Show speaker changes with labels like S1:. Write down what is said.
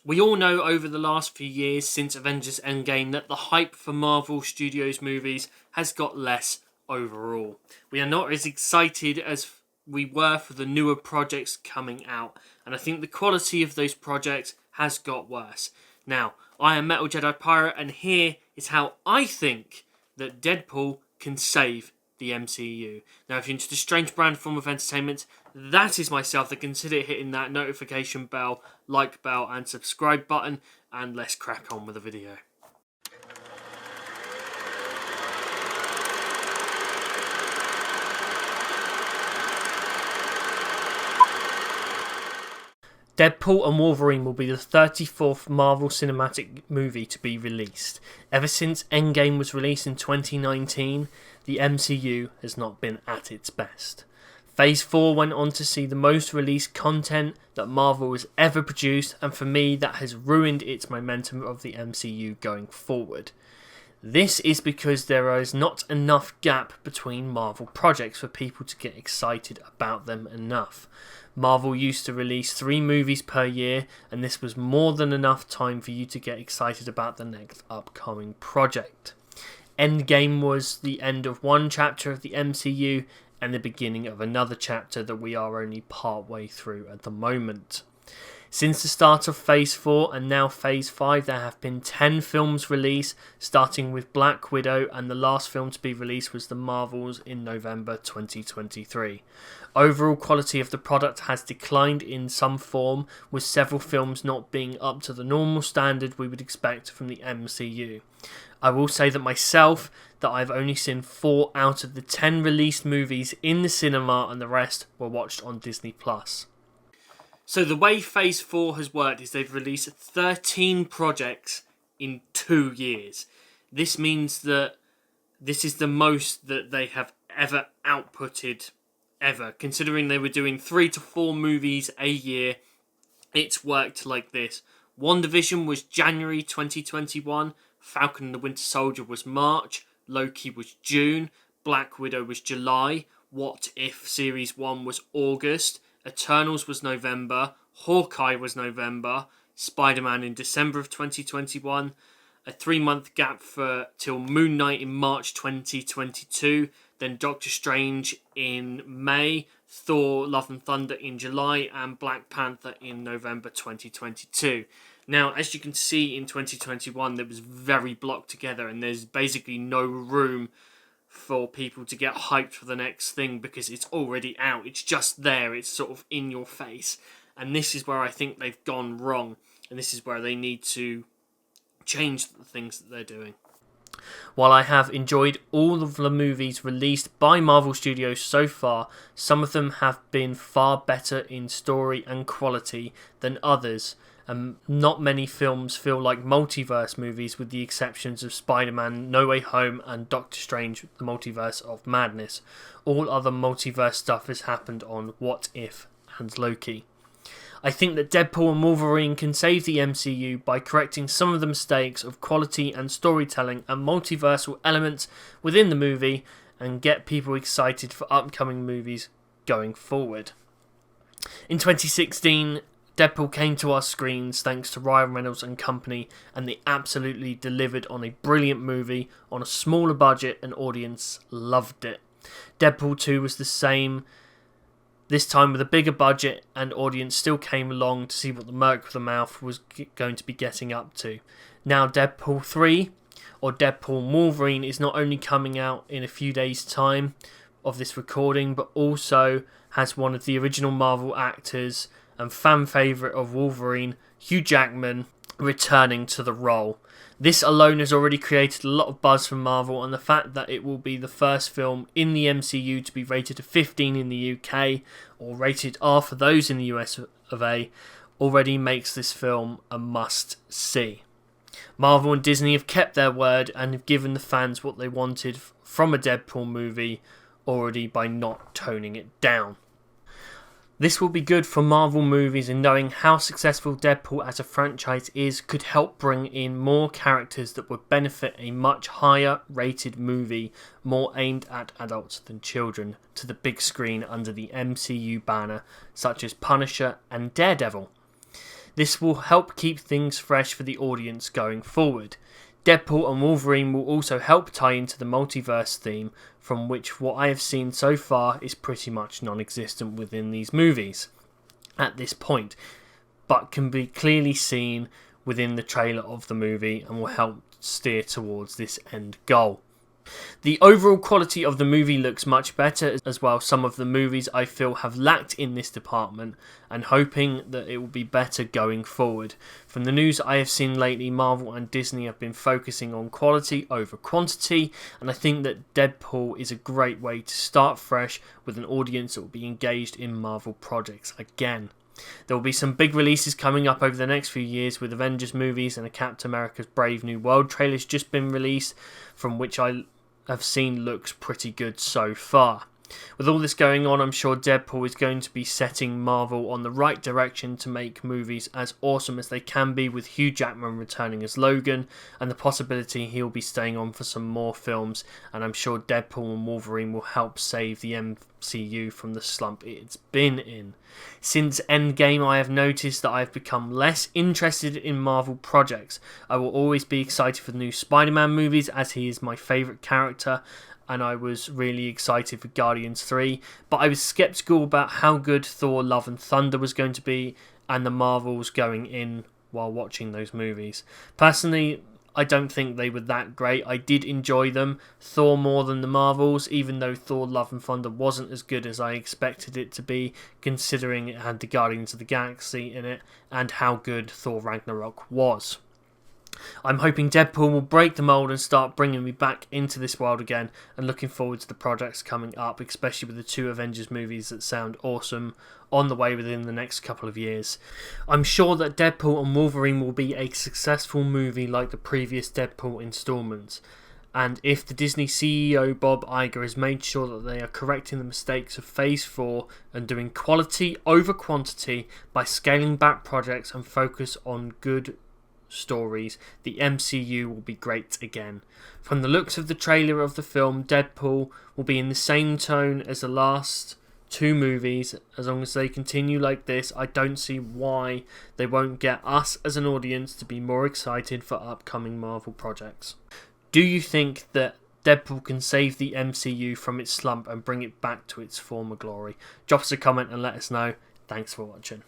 S1: We all know over the last few years since Avengers Endgame that the hype for Marvel Studios movies has got less overall. We are not as excited as we were for the newer projects coming out, and I think the quality of those projects has got worse. Now, I am Metal Jedi Pirate, and here is how I think that Deadpool can save the MCU. Now, if you're into a strange brand form of entertainment, that is myself, then consider hitting that notification bell, like bell, and subscribe button, and let's crack on with the video. Deadpool and Wolverine will be the 34th Marvel Cinematic movie to be released. Ever since Endgame was released in 2019, the MCU has not been at its best. Phase 4 went on to see the most released content that Marvel has ever produced, and for me that has ruined its momentum of the MCU going forward. This is because there is not enough gap between Marvel projects for people to get excited about them enough. Marvel used to release 3 movies per year, and this was more than enough time for you to get excited about the next upcoming project. Endgame was the end of one chapter of the MCU and the beginning of another chapter that we are only part way through at the moment. Since the start of Phase 4 and now Phase 5, there have been 10 films released, starting with Black Widow, and the last film to be released was The Marvels in November 2023. Overall quality of the product has declined in some form, with several films not being up to the normal standard we would expect from the MCU. I will say that myself, that I've only seen 4 out of the 10 released movies in the cinema, and the rest were watched on Disney+. So the way Phase 4 has worked is they've released 13 projects in 2 years. This means that this is the most that they have ever outputted ever. Considering they were doing 3 to 4 movies a year, it's worked like this. WandaVision was January 2021, Falcon and the Winter Soldier was March, Loki was June, Black Widow was July, What If Series 1 was August, Eternals was November, Hawkeye was November, Spider-Man in December of 2021, a 3-month gap till Moon Knight in March 2022, then Doctor Strange in May, Thor Love and Thunder in July, and Black Panther in November 2022. Now, as you can see in 2021, that was very blocked together, and there's basically no room for people to get hyped for the next thing because it's already out. It's just there. It's sort of in your face. And this is where I think they've gone wrong. And this is where they need to change the things that they're doing. While I have enjoyed all of the movies released by Marvel Studios so far, some of them have been far better in story and quality than others. Not many films feel like multiverse movies, with the exceptions of Spider-Man No Way Home and Doctor Strange The Multiverse of Madness. All other multiverse stuff has happened on What If and Loki. I think that Deadpool and Wolverine can save the MCU by correcting some of the mistakes of quality and storytelling and multiversal elements within the movie, and get people excited for upcoming movies going forward. In 2016, Deadpool came to our screens thanks to Ryan Reynolds and company, and they absolutely delivered on a brilliant movie on a smaller budget, and audience loved it. Deadpool 2 was the same, this time with a bigger budget, and audience still came along to see what the Merc with the Mouth was going to be getting up to. Now Deadpool 3, or Deadpool Wolverine, is not only coming out in a few days' time of this recording, but also has one of the original Marvel actors and fan favourite of Wolverine, Hugh Jackman, returning to the role. This alone has already created a lot of buzz from Marvel, and the fact that it will be the first film in the MCU to be rated a 15 in the UK, or rated R for those in the US of A, already makes this film a must-see. Marvel and Disney have kept their word and have given the fans what they wanted from a Deadpool movie already by not toning it down. This will be good for Marvel movies, and knowing how successful Deadpool as a franchise is could help bring in more characters that would benefit a much higher rated movie, more aimed at adults than children, to the big screen under the MCU banner, such as Punisher and Daredevil. This will help keep things fresh for the audience going forward. Deadpool and Wolverine will also help tie into the multiverse theme, from which what I have seen so far is pretty much non-existent within these movies at this point, but can be clearly seen within the trailer of the movie and will help steer towards this end goal. The overall quality of the movie looks much better as well. Some of the movies I feel have lacked in this department, and hoping that it will be better going forward. From the news I have seen lately, Marvel and Disney have been focusing on quality over quantity, and I think that Deadpool is a great way to start fresh with an audience that will be engaged in Marvel projects again. There will be some big releases coming up over the next few years, with Avengers movies and a Captain America's Brave New World trailer's just been released, from which I have seen looks pretty good so far. With all this going on, I'm sure Deadpool is going to be setting Marvel on the right direction to make movies as awesome as they can be, with Hugh Jackman returning as Logan and the possibility he'll be staying on for some more films, and I'm sure Deadpool and Wolverine will help save the MCU from the slump it's been in. Since Endgame, I have noticed that I've become less interested in Marvel projects. I will always be excited for the new Spider-Man movies, as he is my favourite character, and I was really excited for Guardians 3, but I was sceptical about how good Thor Love and Thunder was going to be, and the Marvels going in while watching those movies. Personally, I don't think they were that great. I did enjoy them, Thor more than the Marvels, even though Thor Love and Thunder wasn't as good as I expected it to be, considering it had the Guardians of the Galaxy in it, and how good Thor Ragnarok was. I'm hoping Deadpool will break the mould and start bringing me back into this world again, and looking forward to the projects coming up, especially with the 2 Avengers movies that sound awesome on the way within the next couple of years. I'm sure that Deadpool and Wolverine will be a successful movie like the previous Deadpool installments, and if the Disney CEO Bob Iger has made sure that they are correcting the mistakes of Phase 4 and doing quality over quantity by scaling back projects and focus on good stories, the MCU will be great again. From the looks of the trailer of the film, Deadpool will be in the same tone as the last 2 movies. As long as they continue like this, I don't see why they won't get us as an audience to be more excited for upcoming Marvel projects. Do you think that Deadpool can save the MCU from its slump and bring it back to its former glory? Drop us a comment and let us know. Thanks for watching.